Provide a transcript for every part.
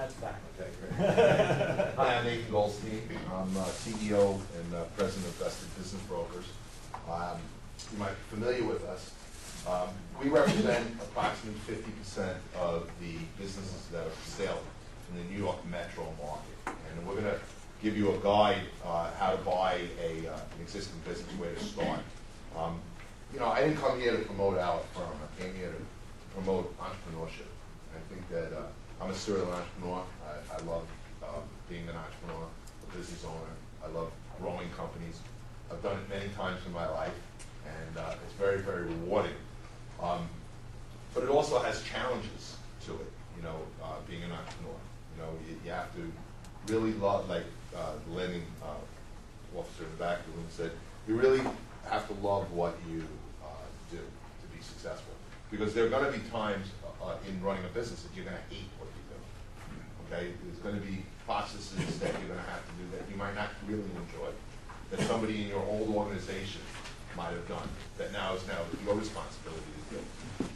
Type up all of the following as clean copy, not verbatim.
That's back. Okay, great. Hi, I'm Nathan Goldstein. I'm CEO and President of Vested Business Brokers. You might be familiar with us. We represent approximately 50% of the businesses that are for sale in the New York metro market. And we're going to give you a guide how to buy an existing business, where to start. You know, I didn't come here to promote our firm. I came here to promote entrepreneurship. I think that I'm a serial entrepreneur. I love being an entrepreneur, a business owner. I love growing companies. I've done it many times in my life, and it's very, very rewarding. But it also has challenges to it, you know, being an entrepreneur. You know, you have to really love, like the landing officer in the back of the room said, you really have to love what you do to be successful. Because there are going to be times in running a business that you're going to hate what you do. Okay, there's going to be processes that you're going to have to do that you might not really enjoy, that somebody in your old organization might have done, that now is your responsibility to do.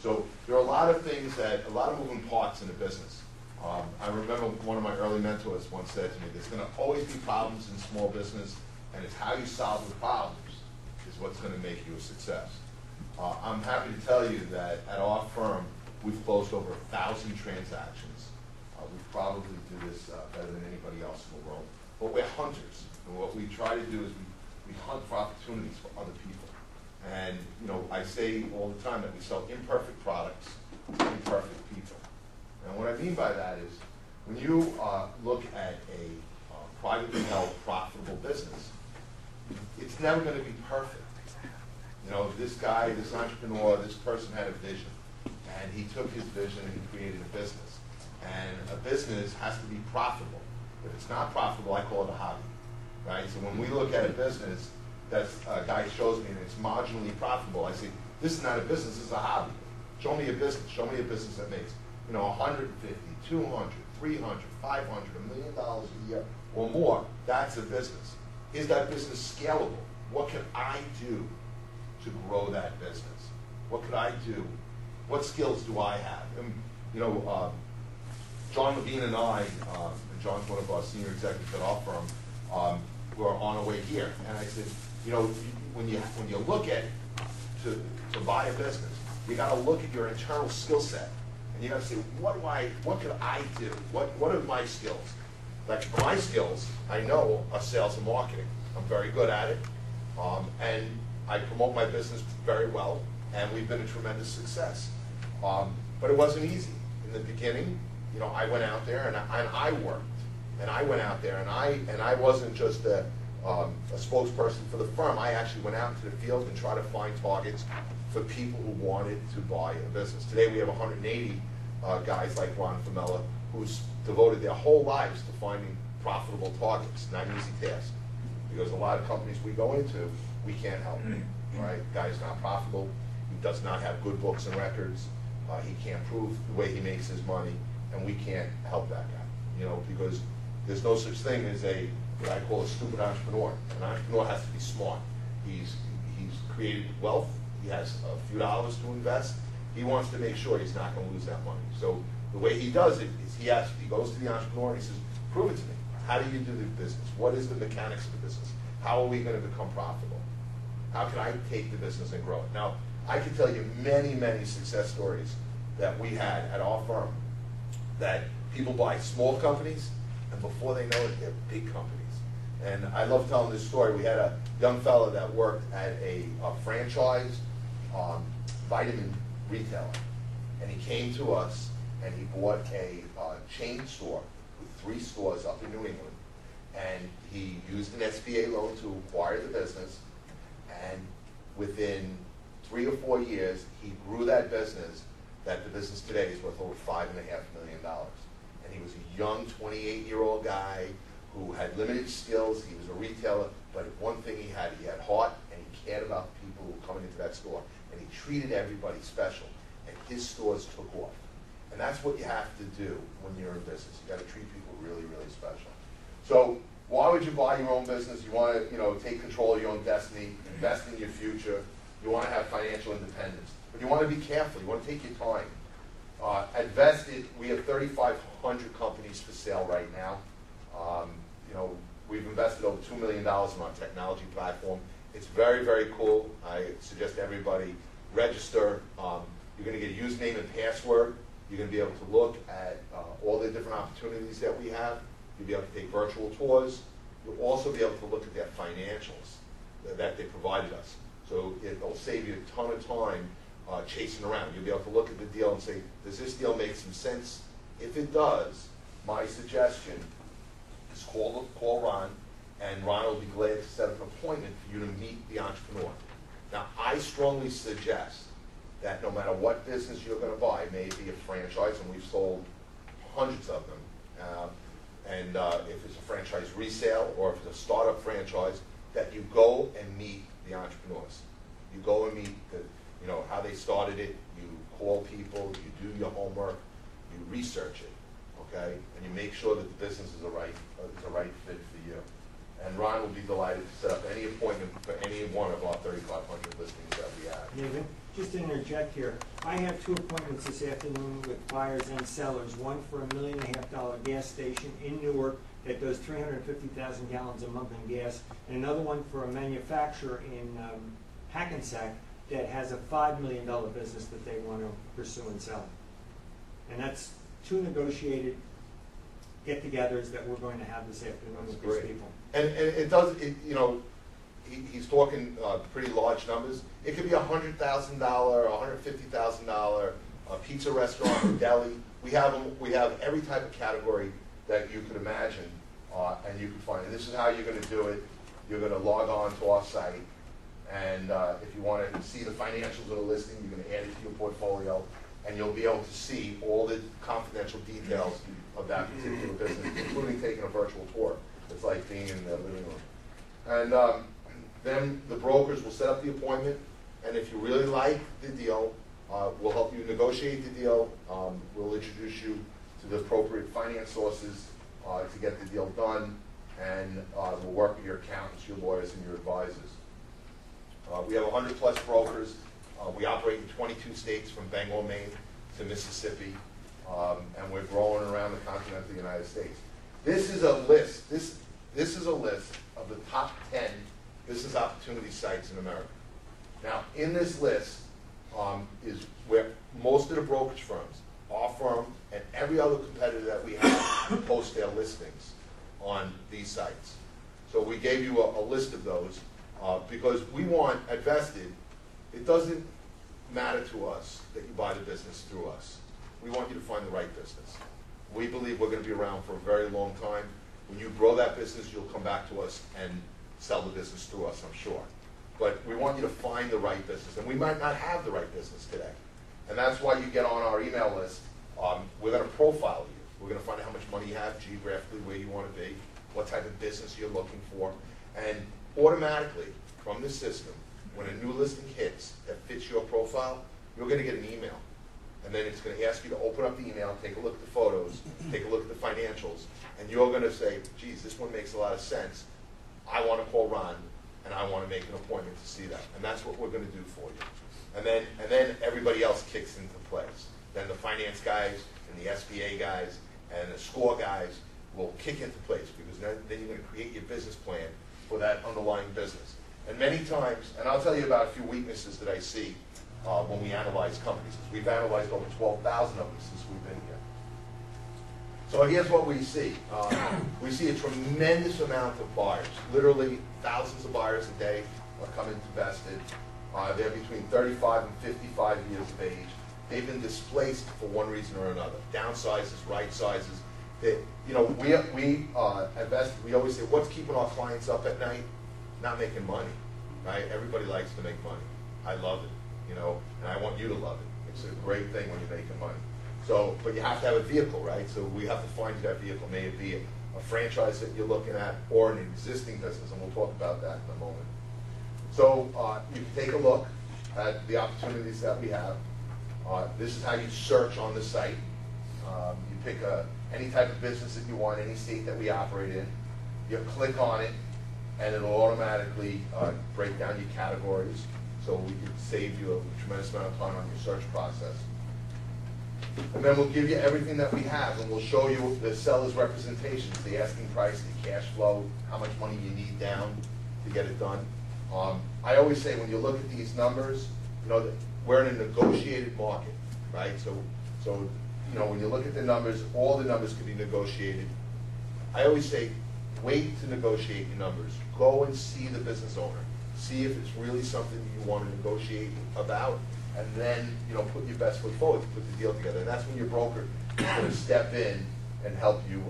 So there are a lot of things a lot of moving parts in a business. I remember one of my early mentors once said to me, there's going to always be problems in small business, and it's how you solve the problems is what's going to make you a success. I'm happy to tell you that at our firm, we've closed over 1,000 transactions. We probably do this better than anybody else in the world. But we're hunters, and what we try to do is we hunt for opportunities for other people. And you know, I say all the time that we sell imperfect products to imperfect people. And what I mean by that is, when you look at a privately held, profitable business, it's never going to be perfect. You know, this guy, this entrepreneur, this person had a vision, and he took his vision and he created a business. And a business has to be profitable. If it's not profitable, I call it a hobby, right? So when we look at a business that a guy shows me and it's marginally profitable, I say, this is not a business, this is a hobby. Show me a business. Show me a business that makes, you know, 150, 200, 300, 500, $1 million a year or more. That's a business. Is that business scalable? What can I do to grow that business? What could I do? What skills do I have? And, you know, John Levine and I, and John's one of our senior executives at our firm, were on our way here. And I said, you know, when you look at to buy a business, you got to look at your internal skill set, and you got to say, what could I do? What are my skills? Like my skills, I know, are sales and marketing. I'm very good at it, and I promote my business very well, and we've been a tremendous success. But it wasn't easy in the beginning. You know, I went out there and I worked, and I went out there and I wasn't just a spokesperson for the firm. I actually went out into the field and tried to find targets for people who wanted to buy a business. Today we have 180 guys like Ron Famella who's devoted their whole lives to finding profitable targets. Not an easy task, because a lot of companies we go into, we can't help. Right? Guy's not profitable. He does not have good books and records. He can't prove the way he makes his money, and we can't help that guy. You know, because there's no such thing as what I call a stupid entrepreneur. An entrepreneur has to be smart. He's created wealth. He has a few dollars to invest. He wants to make sure he's not going to lose that money. So the way he does it is he goes to the entrepreneur and he says, prove it to me. How do you do the business? What is the mechanics of the business? How are we going to become profitable? How can I take the business and grow it? Now, I can tell you many, many success stories that we had at our firm, that people buy small companies, and before they know it, they're big companies. And I love telling this story. We had a young fellow that worked at a franchise vitamin retailer, and he came to us and he bought a chain store with 3 stores up in New England, and he used an SBA loan to acquire the business, and within 3 or 4 years, he grew that business, that the business today is worth over $5.5 million. And he was a young 28-year-old guy who had limited skills. He was a retailer, but one thing he had heart, and he cared about the people who were coming into that store, and he treated everybody special, and his stores took off. And that's what you have to do when you're in business. You got to treat people really, really special. So why would you buy your own business? You want to, you know, take control of your own destiny, invest in your future. You want to have financial independence, but you want to be careful. You want to take your time. At Vested, we have 3,500 companies for sale right now. You know, we've invested over $2 million in our technology platform. It's very, very cool. I suggest everybody register. You're going to get a username and password. You're going to be able to look at all the different opportunities that we have. You'll be able to take virtual tours. You'll also be able to look at their financials that they provided us. So it'll save you a ton of time chasing around. You'll be able to look at the deal and say, does this deal make some sense? If it does, my suggestion is call Ron, and Ron will be glad to set up an appointment for you to meet the entrepreneur. Now, I strongly suggest that no matter what business you're going to buy, it may be a franchise, and we've sold hundreds of them, if it's a franchise resale or if it's a startup franchise, that you go and meet the entrepreneurs. You go and meet how they started it. You call people. You do your homework. You research it, okay, and you make sure that the business is the right fit for you. And Ron will be delighted to set up any appointment for any one of our 3,500 listings that we have. David, just to interject here, I have 2 appointments this afternoon with buyers and sellers. One for a $1.5 million gas station in Newark that does 350,000 gallons a month in gas, and another one for a manufacturer in Hackensack that has a $5 million business that they want to pursue and sell. And that's 2 negotiated get-togethers that we're going to have this afternoon with these people. And it does, he's talking pretty large numbers. It could be $100,000, $150,000, a pizza restaurant, a deli. We have every type of category that you could imagine, and you can find it. This is how you're going to do it. You're going to log on to our site, and if you want to see the financials of the listing, you're going to add it to your portfolio, and you'll be able to see all the confidential details of that particular business, including taking a virtual tour. It's like being in the living room. And then the brokers will set up the appointment, and if you really like the deal, we'll help you negotiate the deal. We'll introduce you to the appropriate finance sources to get the deal done, and we'll work with your accountants, your lawyers, and your advisors. We have 100+ brokers. We operate in 22 states from Bangor, Maine to Mississippi, and we're growing around the continental United States. This is a list. This is a list of the top 10 business opportunity sites in America. Now, in this list is where most of the brokerage firms, our firm, and every other competitor that we have post their listings on these sites. So we gave you a list of those because we want, at Vested, it doesn't matter to us that you buy the business through us. We want you to find the right business. We believe we're going to be around for a very long time. When you grow that business, you'll come back to us and sell the business through us, I'm sure. But we want you to find the right business, and we might not have the right business today. And that's why you get on our email list. We're going to profile you. We're going to find out how much money you have, geographically where you want to be, what type of business you're looking for, and automatically, from the system, when a new listing hits that fits your profile, you're going to get an email. And then it's going to ask you to open up the email, take a look at the photos, take a look at the financials, and you're going to say, geez, this one makes a lot of sense. I want to call Ron, and I want to make an appointment to see that. And that's what we're going to do for you. And then everybody else kicks into place. Then the finance guys and the SBA guys and the score guys will kick into place, because then you're going to create your business plan for that underlying business. And many times, and I'll tell you about a few weaknesses that I see when we analyze companies. We've analyzed over 12,000 of them since we've been here. So here's what we see. We see a tremendous amount of buyers. Literally thousands of buyers a day are coming to Vested. They're between 35 and 55 years of age. They've been displaced for one reason or another. Downsizes, right sizes. We at Vested, we always say, what's keeping our clients up at night? Not making money, right? Everybody likes to make money. I love it, and I want you to love it. It's a great thing when you're making money. So, but you have to have a vehicle, right? So we have to find you that vehicle. May it be a franchise that you're looking at or an existing business, and we'll talk about that in a moment. So you can take a look at the opportunities that we have. This is how you search on the site. You pick any type of business that you want, any state that we operate in. You click on it, and it'll automatically break down your categories, so we can save you a tremendous amount of time on your search process. And then we'll give you everything that we have, and we'll show you the seller's representations, the asking price, the cash flow, how much money you need down to get it done. I always say, when you look at these numbers, you know, that we're in a negotiated market, right? So, you know, when you look at the numbers, all the numbers can be negotiated. I always say, wait to negotiate your numbers. Go and see the business owner. See if it's really something you want to negotiate about, and then, you know, put your best foot forward to put the deal together. And that's when your broker is going to step in and help you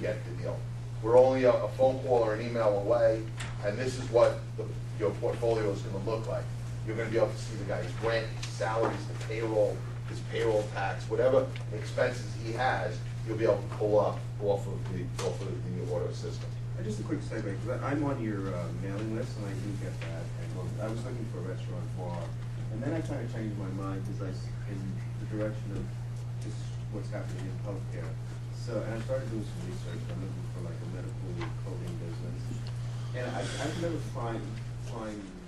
get the deal. We're only a phone call or an email away, and this is what your portfolio is going to look like. You're going to be able to see the guy's rent, his salaries, the payroll, his payroll tax, whatever expenses he has, you'll be able to pull up off of the auto system. Just a quick segue, because I'm on your mailing list, and I do get that. And I was looking for a restaurant bar, and then I kind of changed my mind because in the direction of just what's happening in healthcare. So, and I started doing some research. I'm looking for like a medical clothing business, and I've never find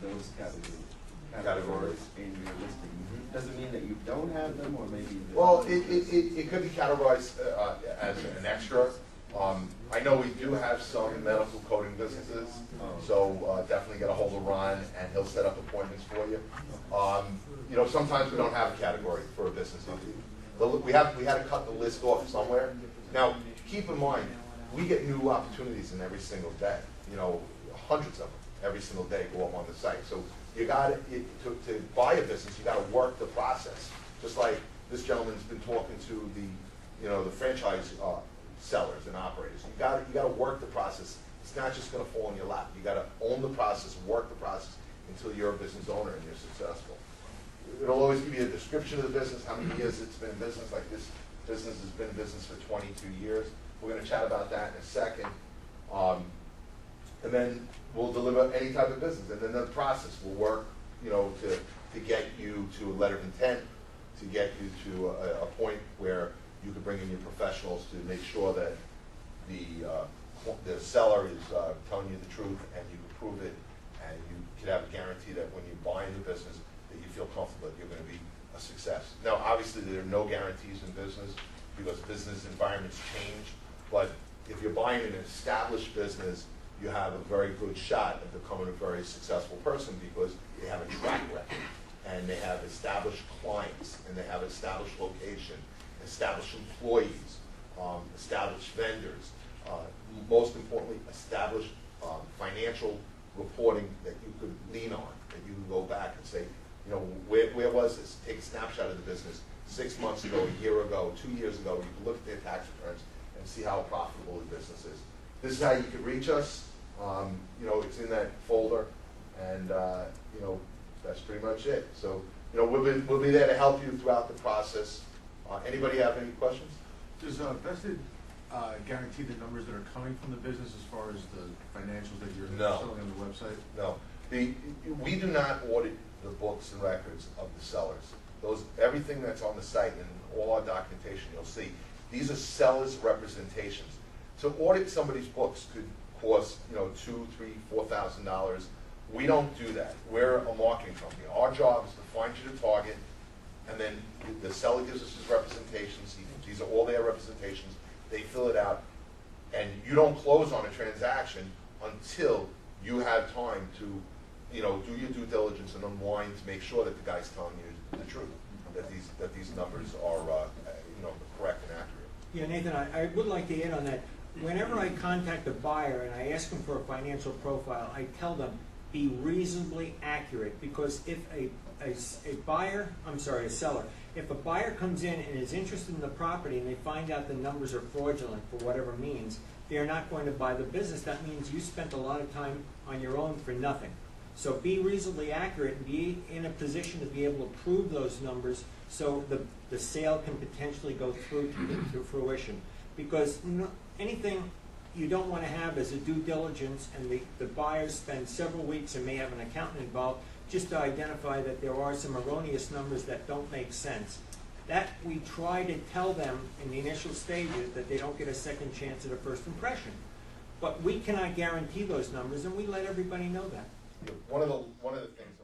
those categories in your listing. Does it mean that you don't have them, or maybe? Well, it could be categorized as an extra. I know we do have some medical coding businesses, so definitely get a hold of Ron, and he'll set up appointments for you. You know, sometimes we don't have a category for a business. We had to cut the list off somewhere. Now, keep in mind, we get new opportunities in every single day. You know, hundreds of them every single day go up on the site. So you got to buy a business, you got to work the process. Just like this gentleman's been talking to the franchise sellers and operators. You got to work the process. It's not just going to fall in your lap. You got to own the process, work the process until you're a business owner and you're successful. It'll always give you a description of the business, how many years it's been in business. Like this business has been in business for 22 years. We're going to chat about that in a second. And then we'll deliver any type of business. And then the process will work, you know, to get you to a letter of intent, to get you to a point where you can bring in your professionals to make sure that the seller is telling you the truth, and you can prove it, and you can have a guarantee that when you buy into business that you feel comfortable that you're going to be a success. Now, obviously, there are no guarantees in business because business environments change, but if you're buying an established business, you have a very good shot at becoming a very successful person because they have a track record, and they have established clients, and they have established location, established employees, established vendors, most importantly, established financial reporting that you could lean on, that you can go back and say, you know, where was this? Take a snapshot of the business 6 months ago, a year ago, 2 years ago. You can look at their tax returns and see how profitable the business is. This is how you can reach us. You know, it's in that folder, and you know, that's pretty much it. So, you know, we'll be there to help you throughout the process. Anybody have any questions? Does Vested guarantee the numbers that are coming from the business as far as the financials that you're showing on the website? No. We do not audit the books and records of the sellers. Everything that's on the site and all our documentation, you'll see, these are sellers' representations. To audit somebody's books could cost, you know, $2,000, $3,000, $4,000. We don't do that. We're a marketing company. Our job is to find you the target, and then the seller gives us his representations. These are all their representations. They fill it out, and you don't close on a transaction until you have time to, you know, do your due diligence and unwind to make sure that the guy's telling you the truth, that these numbers are, you know, correct and accurate. Yeah, Nathan, I would like to add on that. Whenever I contact a buyer and I ask them for a financial profile, I tell them be reasonably accurate, because if a seller, if a buyer comes in and is interested in the property and they find out the numbers are fraudulent for whatever means, they are not going to buy the business. That means you spent a lot of time on your own for nothing. So be reasonably accurate and be in a position to be able to prove those numbers so the sale can potentially go through to fruition. Because anything you don't want to have is a due diligence, and the buyers spend several weeks and may have an accountant involved just to identify that there are some erroneous numbers that don't make sense. That we try to tell them in the initial stages that they don't get a second chance at a first impression. But we cannot guarantee those numbers, and we let everybody know that. One of the things